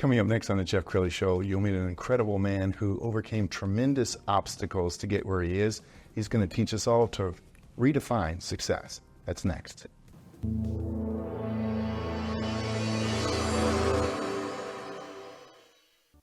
Coming up next on the Jeff Crilley Show, you'll meet an incredible man who overcame tremendous obstacles to get where he is. He's going to teach us all to redefine success. That's next.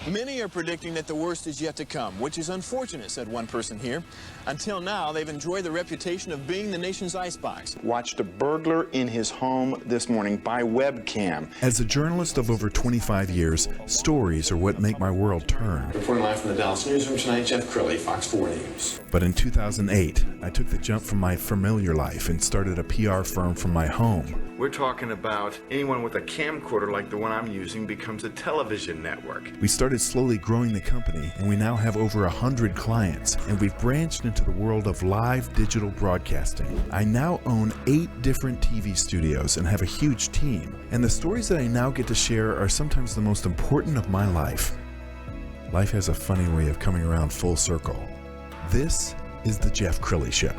Many are predicting that the worst is yet to come, which is unfortunate, said one person here. Until now, they've enjoyed the reputation of being the nation's icebox. Watched a burglar in his home this morning by webcam. As a journalist of over 25 years, stories are what make my world turn. Reporting live from the Dallas newsroom tonight, Jeff Crilley, Fox 4 News. But in 2008, I took the jump from my familiar life and started a PR firm from my home. We're talking about anyone with a camcorder like the one I'm using becomes a television network. We started slowly growing the company, and we now have over 100 clients, and we've branched into the world of live digital broadcasting. I now own 8 different TV studios and have a huge team, and the stories that I now get to share are sometimes the most important of my life. Life has a funny way of coming around full circle. This is the Jeff Crilley Show.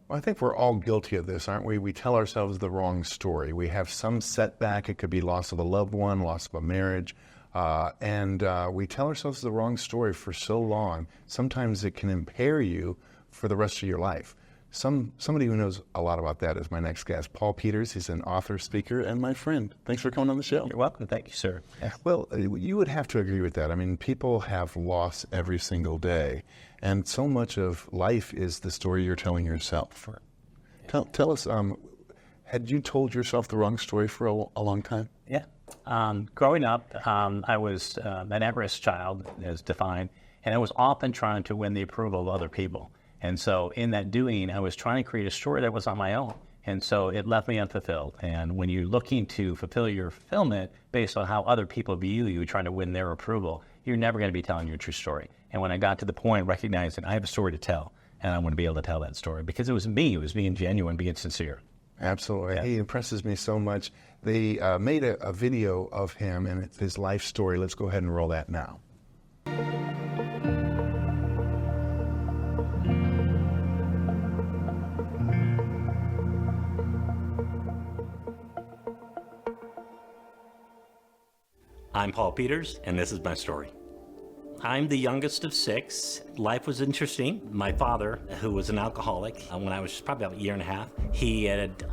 Well, I think we're all guilty of this, aren't we? We tell ourselves the wrong story. We have some setback. It could be loss of a loved one, loss of a marriage, and we tell ourselves the wrong story for so long. Sometimes it can impair you for the rest of your life. Somebody who knows a lot about that is my next guest, Paul Peters. He's an author, speaker, and my friend. Thanks for coming on the show. You're welcome. Thank you, sir. Yeah. Well, you would have to agree with that. I mean, people have loss every single day, and so much of life is the story you're telling yourself. Tell us, had you told yourself the wrong story for a long time? Yeah. Growing up, I was an at-risk child, as defined, and I was often trying to win the approval of other people. And so in that doing, I was trying to create a story that was on my own. And so it left me unfulfilled. And when you're looking to fulfill your fulfillment based on how other people view you, trying to win their approval, you're never going to be telling your true story. And when I got to the point recognizing I have a story to tell, and I want to be able to tell that story, because it was being genuine, being sincere. Absolutely. Yeah. He impresses me so much. They made a video of him and it's his life story. Let's go ahead and roll that now. I'm Paul Peters, and this is my story. I'm the youngest of 6. Life was interesting. My father, who was an alcoholic, when I was probably about a year and a half, he had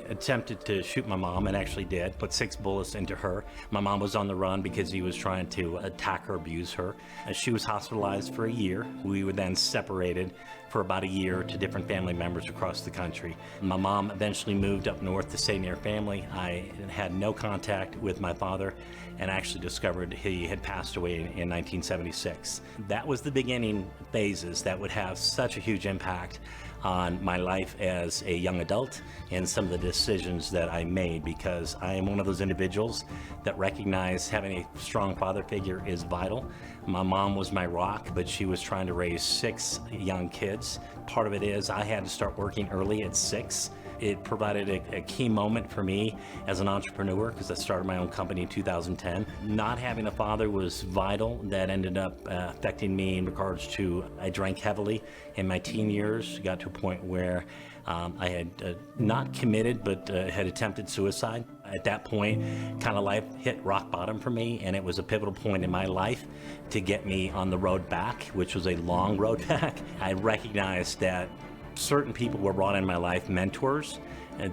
attempted to shoot my mom and actually did, put 6 bullets into her. My mom was on the run because he was trying to attack her, abuse her. She was hospitalized for a year. We were then separated for about a year to different family members across the country. My mom eventually moved up north to stay near family. I had no contact with my father and actually discovered he had passed away in 1976. That was the beginning phases that would have such a huge impact on my life as a young adult and some of the decisions that I made, because I am one of those individuals that recognize having a strong father figure is vital. My mom was my rock, but she was trying to raise 6 young kids. Part of it is I had to start working early at 6. It provided a key moment for me as an entrepreneur because I started my own company in 2010. Not having a father was vital. That ended up affecting me in regards to I drank heavily in my teen years. Got to a point where I had not committed but had attempted suicide. At that point, kind of life hit rock bottom for me, and it was a pivotal point in my life to get me on the road back, which was a long road back. I recognized that certain people were brought in my life, mentors,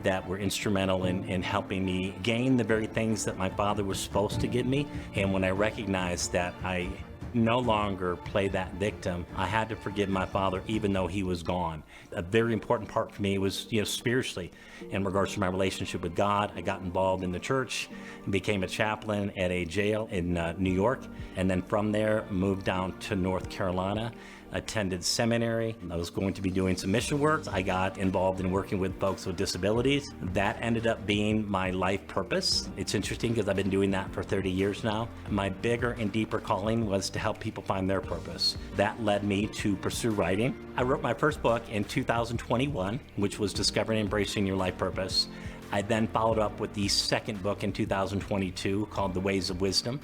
that were instrumental in helping me gain the very things that my father was supposed to give me. And when I recognized that I no longer play that victim, I had to forgive my father even though he was gone. A very important part for me was, spiritually, in regards to my relationship with God. I got involved in the church, became a chaplain at a jail in New York, and then from there moved down to North Carolina. Attended seminary. I was going to be doing some mission work. I got involved in working with folks with disabilities. That ended up being my life purpose. It's interesting because I've been doing that for 30 years now. My bigger and deeper calling was to help people find their purpose. That led me to pursue writing. I wrote my first book in 2021, which was Discovering and Embracing Your Life Purpose. I then followed up with the second book in 2022 called The Ways of Wisdom.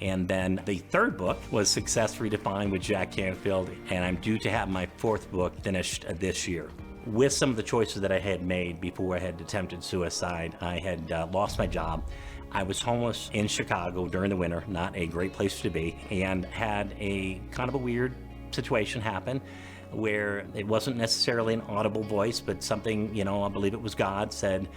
And then the third book was Success Redefined with Jack Canfield, and I'm due to have my 4th book finished this year. With some of the choices that I had made before I had attempted suicide, I had lost my job. I was homeless in Chicago during the winter, not a great place to be, and had a kind of a weird situation happen where it wasn't necessarily an audible voice, but something, I believe it was God, said,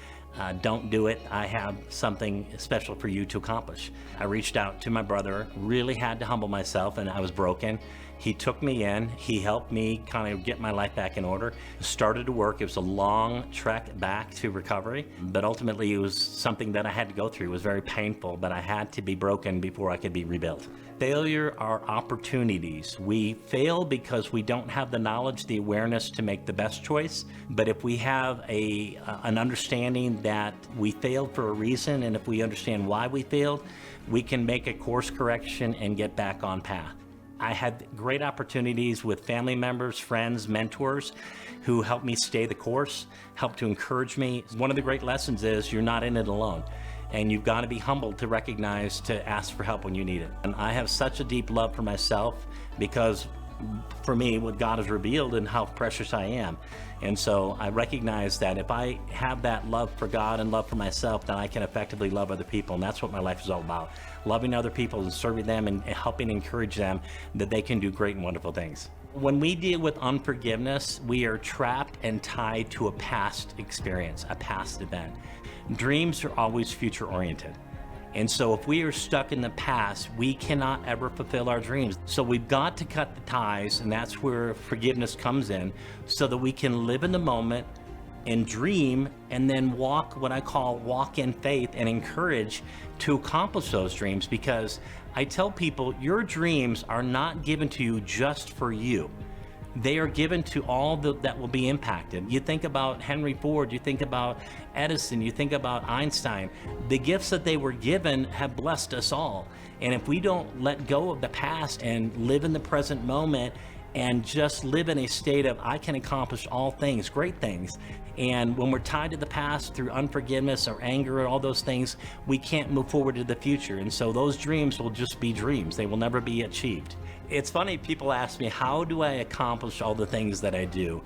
don't do it. I have something special for you to accomplish. I reached out to my brother, really had to humble myself, and I was broken. He took me in. He helped me kind of get my life back in order. Started to work. It was a long trek back to recovery, but ultimately it was something that I had to go through. It was very painful, but I had to be broken before I could be rebuilt. Failure are opportunities. We fail because we don't have the knowledge, the awareness to make the best choice. But if we have an understanding that we failed for a reason, and if we understand why we failed, we can make a course correction and get back on path. I had great opportunities with family members, friends, mentors who helped me stay the course, helped to encourage me. One of the great lessons is you're not in it alone. And you've got to be humble to recognize, to ask for help when you need it. And I have such a deep love for myself because for me, what God has revealed and how precious I am. And so I recognize that if I have that love for God and love for myself, then I can effectively love other people. And that's what my life is all about. Loving other people and serving them and helping encourage them that they can do great and wonderful things. When we deal with unforgiveness, we are trapped and tied to a past experience, a past event. Dreams are always future oriented. And so if we are stuck in the past, we cannot ever fulfill our dreams. So we've got to cut the ties, and that's where forgiveness comes in, so that we can live in the moment and dream, and then walk, what I call walk in faith, and encourage to accomplish those dreams. Because I tell people, your dreams are not given to you just for you. They are given to all that will be impacted. You think about Henry Ford, you think about Edison, you think about Einstein. The gifts that they were given have blessed us all. And if we don't let go of the past and live in the present moment and just live in a state of, I can accomplish all things, great things. And when we're tied to the past through unforgiveness or anger and all those things, we can't move forward to the future. And so those dreams will just be dreams. They will never be achieved. It's funny, people ask me, how do I accomplish all the things that I do?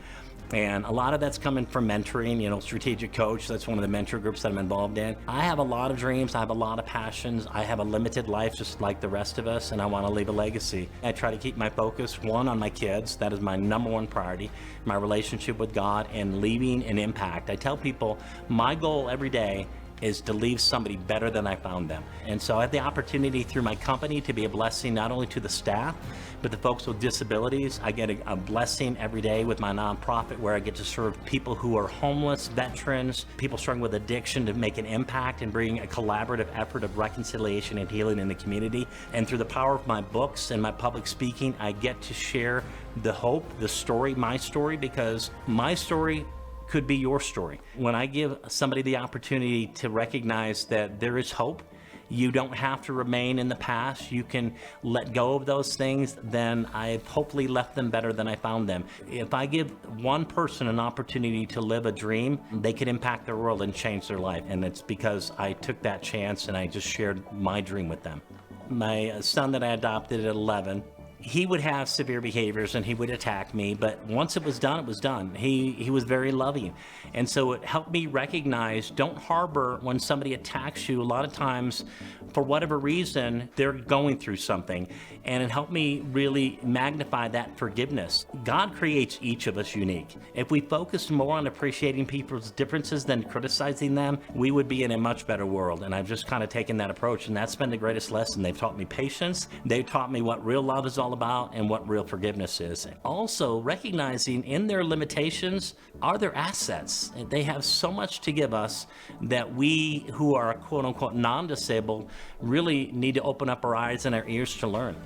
And a lot of that's coming from mentoring, strategic coach. That's one of the mentor groups that I'm involved in. I have a lot of dreams. I have a lot of passions. I have a limited life just like the rest of us, and I want to leave a legacy. I try to keep my focus, one, on my kids. That is my number one priority, my relationship with God, and leaving an impact. I tell people my goal every day is to leave somebody better than I found them. And so I have the opportunity through my company to be a blessing not only to the staff, but the folks with disabilities. I get a blessing every day with my nonprofit where I get to serve people who are homeless, veterans, people struggling with addiction, to make an impact and bring a collaborative effort of reconciliation and healing in the community. And through the power of my books and my public speaking, I get to share the hope, the story, my story, because my story could be your story. When I give somebody the opportunity to recognize that there is hope, you don't have to remain in the past, you can let go of those things, then I've hopefully left them better than I found them. If I give one person an opportunity to live a dream, they could impact their world and change their life. And it's because I took that chance and I just shared my dream with them. My son that I adopted at 11, he would have severe behaviors and he would attack me, but once it was done, it was done. He was very loving. And so it helped me recognize, don't harbor when somebody attacks you. A lot of times, for whatever reason, they're going through something. And it helped me really magnify that forgiveness. God creates each of us unique. If we focused more on appreciating people's differences than criticizing them, we would be in a much better world. And I've just kind of taken that approach, and that's been the greatest lesson. They've taught me patience. They've taught me what real love is all about and what real forgiveness is. Also, recognizing in their limitations are their assets. They have so much to give us that we who are quote unquote non-disabled really need to open up our eyes and our ears to learn.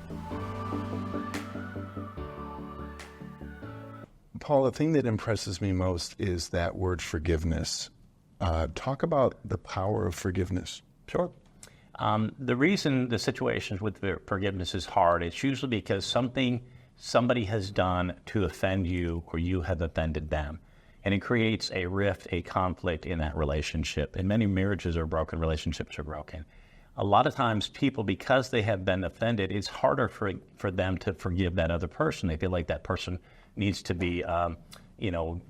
Paul, the thing that impresses me most is that word forgiveness. Talk about the power of forgiveness. Sure. The reason the situations with forgiveness is hard, it's usually because somebody has done to offend you or you have offended them. And it creates a rift, a conflict in that relationship. And many marriages are broken, relationships are broken. A lot of times people, because they have been offended, it's harder for them to forgive that other person. They feel like that person needs to be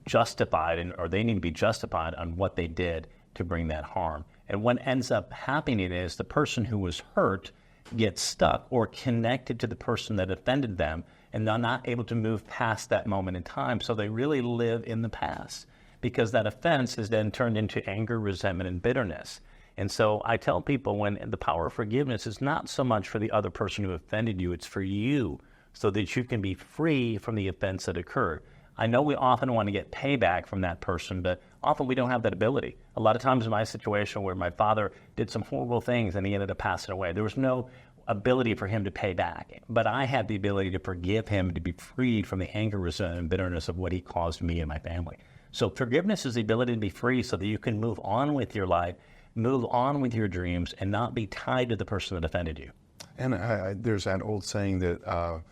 justified, or they need to be justified on what they did to bring that harm. And what ends up happening is the person who was hurt gets stuck or connected to the person that offended them, and they're not able to move past that moment in time. So they really live in the past because that offense is then turned into anger, resentment, and bitterness. And so I tell people, when the power of forgiveness is not so much for the other person who offended you, it's for you, so that you can be free from the offense that occurred. I know we often want to get payback from that person, but often we don't have that ability. A lot of times in my situation where my father did some horrible things and he ended up passing away, there was no ability for him to pay back. But I had the ability to forgive him, to be freed from the anger, resentment, and bitterness of what he caused me and my family. So forgiveness is the ability to be free so that you can move on with your life, move on with your dreams, and not be tied to the person that offended you. And there's that old saying that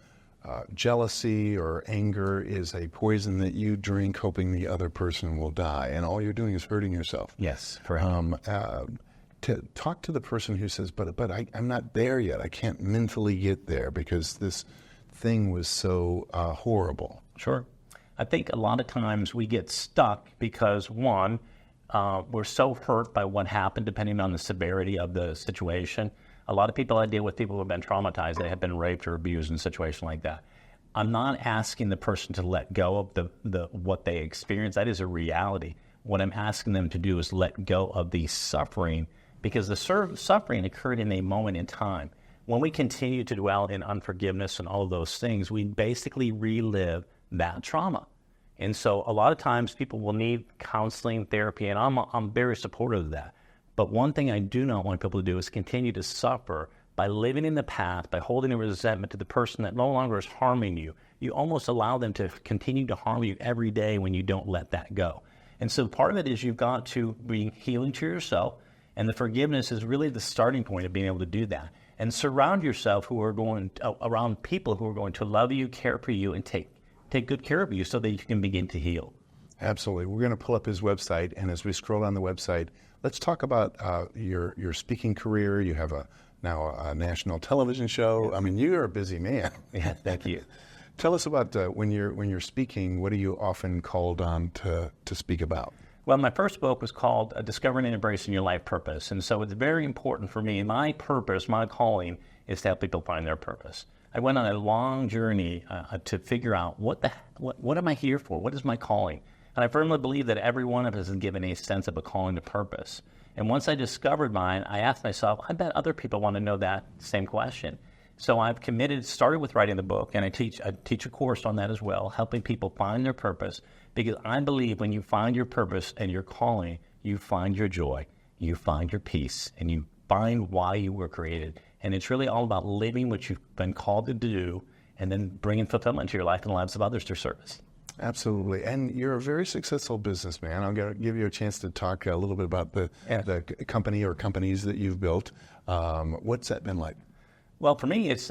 jealousy or anger is a poison that you drink hoping the other person will die, and all you're doing is hurting yourself. Yes, correct. To talk to the person who says, but I'm not there yet. I can't mentally get there because this thing was so horrible. Sure. I think a lot of times we get stuck because, one, we're so hurt by what happened, depending on the severity of the situation. A lot of people I deal with, people who have been traumatized, they have been raped or abused in a situation like that. I'm not asking the person to let go of the what they experienced. That is a reality. What I'm asking them to do is let go of the suffering, because the suffering occurred in a moment in time. When we continue to dwell in unforgiveness and all of those things, we basically relive that trauma. And so a lot of times people will need counseling, therapy, and I'm very supportive of that. But one thing I do not want people to do is continue to suffer by living in the past, by holding a resentment to the person that no longer is harming you. You almost allow them to continue to harm you every day when you don't let that go. And so part of it is you've got to be healing to yourself, and the forgiveness is really the starting point of being able to do that. And surround yourself around people who are going to love you, care for you, and take good care of you so that you can begin to heal. Absolutely. We're going to pull up his website, and as we scroll down the website, let's talk about your speaking career. You have now a national television show. Yes. I mean, you're a busy man. Yeah, thank you. Tell us about when you're speaking. What are you often called on to speak about? Well, my first book was called Discovering and Embracing Your Life Purpose, and so it's very important for me. My purpose, my calling, is to help people find their purpose. I went on a long journey to figure out what am I here for? What is my calling? And I firmly believe that every one of us is given a sense of a calling to purpose. And once I discovered mine, I asked myself, I bet other people want to know that same question. So I've started with writing the book, and I teach a course on that as well, helping people find their purpose, because I believe when you find your purpose and your calling, you find your joy, you find your peace, and you find why you were created. And it's really all about living what you've been called to do and then bringing fulfillment to your life and the lives of others through service. Absolutely. And you're a very successful businessman. I'm going to give you a chance to talk a little bit about the company or companies that you've built. What's that been like? Well, for me, it's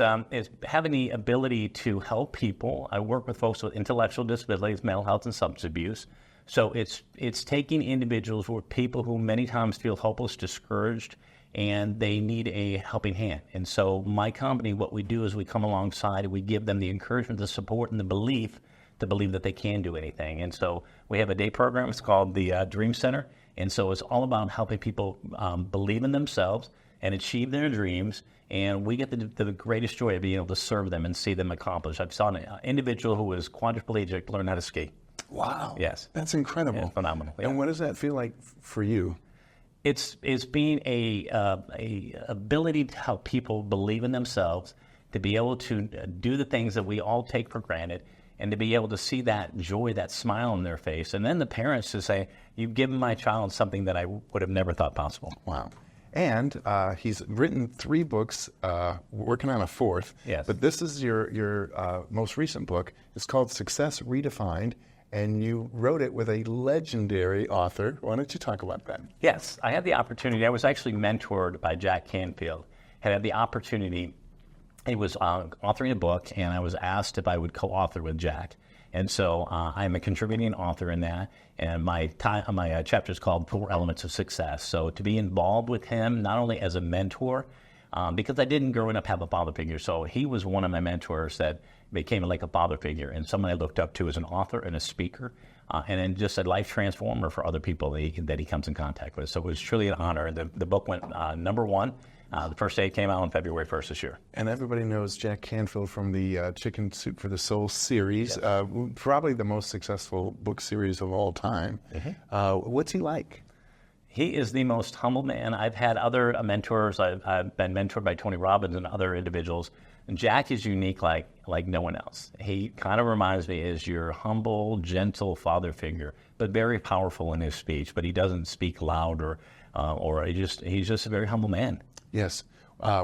having the ability to help people. I work with folks with intellectual disabilities, mental health, and substance abuse. So it's taking individuals or people who many times feel hopeless, discouraged, and they need a helping hand. And so my company, what we do is we come alongside and we give them the encouragement, the support, and the belief to believe that they can do anything. And so we have a day program. It's called the Dream Center. And so it's all about helping people believe in themselves and achieve their dreams. And we get the greatest joy of being able to serve them and see them accomplish. I've saw an individual who was quadriplegic learn how to ski. Wow. Yes. That's incredible. Yeah, phenomenal. Yeah. And what does that feel like for you? It's being a ability to help people believe in themselves, to be able to do the things that we all take for granted, and to be able to see that joy, that smile on their face. And then the parents to say, you've given my child something that I would have never thought possible. Wow. And he's written 3 books, working on a 4th. Yes. But this is your most recent book. It's called Success Redefined, and you wrote it with a legendary author. Why don't you talk about that? Yes, I had the opportunity. I was actually mentored by Jack Canfield. Had the opportunity. He was authoring a book, and I was asked if I would co-author with Jack. And so I'm a contributing author in that, and my chapter is called 4 Elements of Success. So to be involved with him, not only as a mentor, because I didn't growing up have a father figure, so he was one of my mentors that became like a father figure and someone I looked up to as an author and a speaker. and then just a life transformer for other people that he comes in contact with. So it was truly an honor. The book went number one. The first day it came out on February 1st this year. And everybody knows Jack Canfield from the Chicken Soup for the Soul series, probably the most successful book series of all time. What's he like? He is the most humble man. I've had other mentors. I've been mentored by Tony Robbins and other individuals. And Jack is unique like no one else. He kind of reminds me as your humble, gentle father figure, but very powerful in his speech. But he doesn't speak loud or he's just a very humble man. Yes.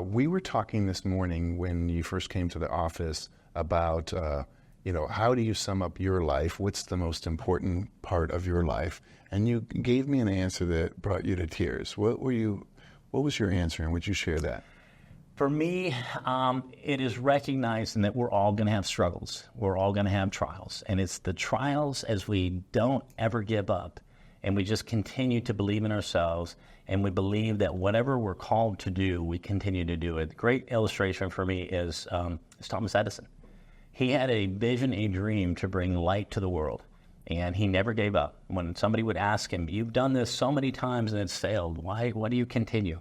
We were talking this morning when you first came to the office about, how do you sum up your life? What's the most important part of your life? And you gave me an answer that brought you to tears. What was your answer, and would you share that? For me, it is recognizing that we're all going to have struggles. We're all going to have trials. And it's the trials as we don't ever give up and we just continue to believe in ourselves and we believe that whatever we're called to do, we continue to do it. A great illustration for me is Thomas Edison. He had a vision, a dream to bring light to the world, and he never gave up. When somebody would ask him, you've done this so many times and it's failed, why do you continue?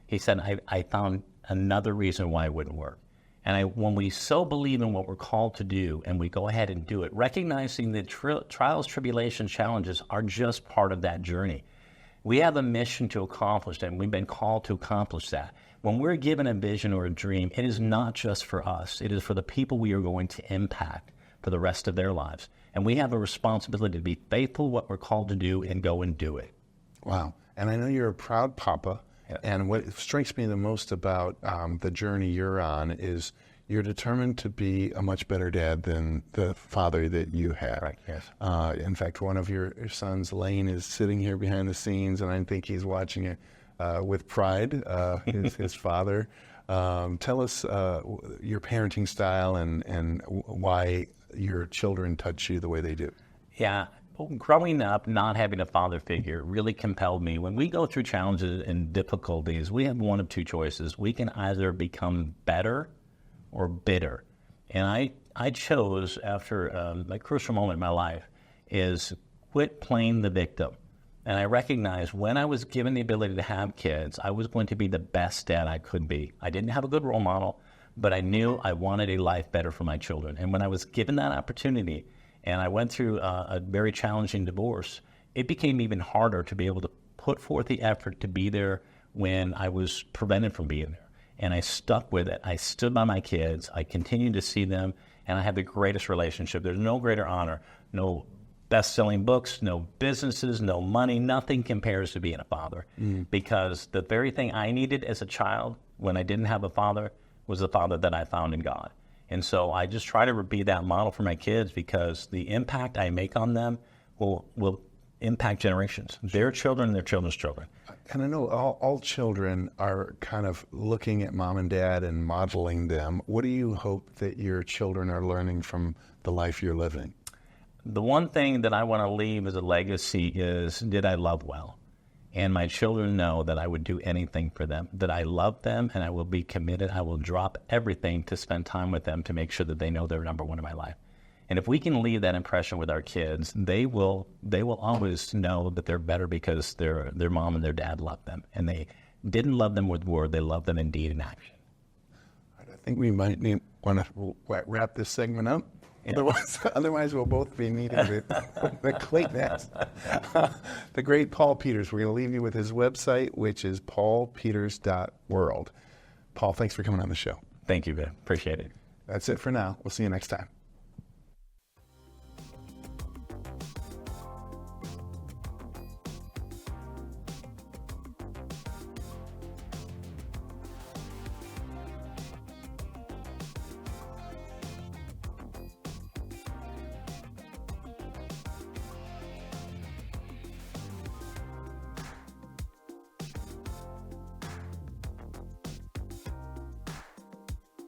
He said, I found another reason why it wouldn't work. And when we so believe in what we're called to do and we go ahead and do it, recognizing that trials, tribulations, challenges are just part of that journey. We have a mission to accomplish, and we've been called to accomplish that. When we're given a vision or a dream, it is not just for us. It is for the people we are going to impact for the rest of their lives. And we have a responsibility to be faithful to what we're called to do and go and do it. Wow. And I know you're a proud papa. Yeah. And what strikes me the most about the journey you're on is you're determined to be a much better dad than the father that you had. Right, yes. In fact, one of your sons, Lane, is sitting here behind the scenes, and I think he's watching it with pride, his father. Tell us your parenting style and why your children touch you the way they do. Yeah. Growing up, not having a father figure really compelled me. When we go through challenges and difficulties, we have one of two choices. We can either become better or bitter. And I chose, after a crucial moment in my life, is quit playing the victim. And I recognized when I was given the ability to have kids, I was going to be the best dad I could be. I didn't have a good role model, but I knew I wanted a life better for my children. And when I was given that opportunity, and I went through a very challenging divorce, it became even harder to be able to put forth the effort to be there when I was prevented from being there. And I stuck with it. I stood by my kids. I continued to see them, and I had the greatest relationship. There's no greater honor, no best-selling books, no businesses, no money. Nothing compares to being a father, because the very thing I needed as a child when I didn't have a father was the father that I found in God. And so I just try to be that model for my kids, because the impact I make on them will impact generations, their children and their children's children. And I know all children are kind of looking at mom and dad and modeling them. What do you hope that your children are learning from the life you're living? The one thing that I want to leave as a legacy is, did I love well? And my children know that I would do anything for them, that I love them and I will be committed. I will drop everything to spend time with them to make sure that they know they're number one in my life. And if we can leave that impression with our kids, they will always know that they're better because their mom and their dad loved them. And they didn't love them with word, they loved them in deed and action. I think we might want to wrap this segment up. Yeah. Otherwise, we'll both be meeting the Claytons. The great Paul Peters. We're going to leave you with his website, which is paulpeters.world. Paul, thanks for coming on the show. Thank you, Ben. Appreciate it. That's it for now. We'll see you next time.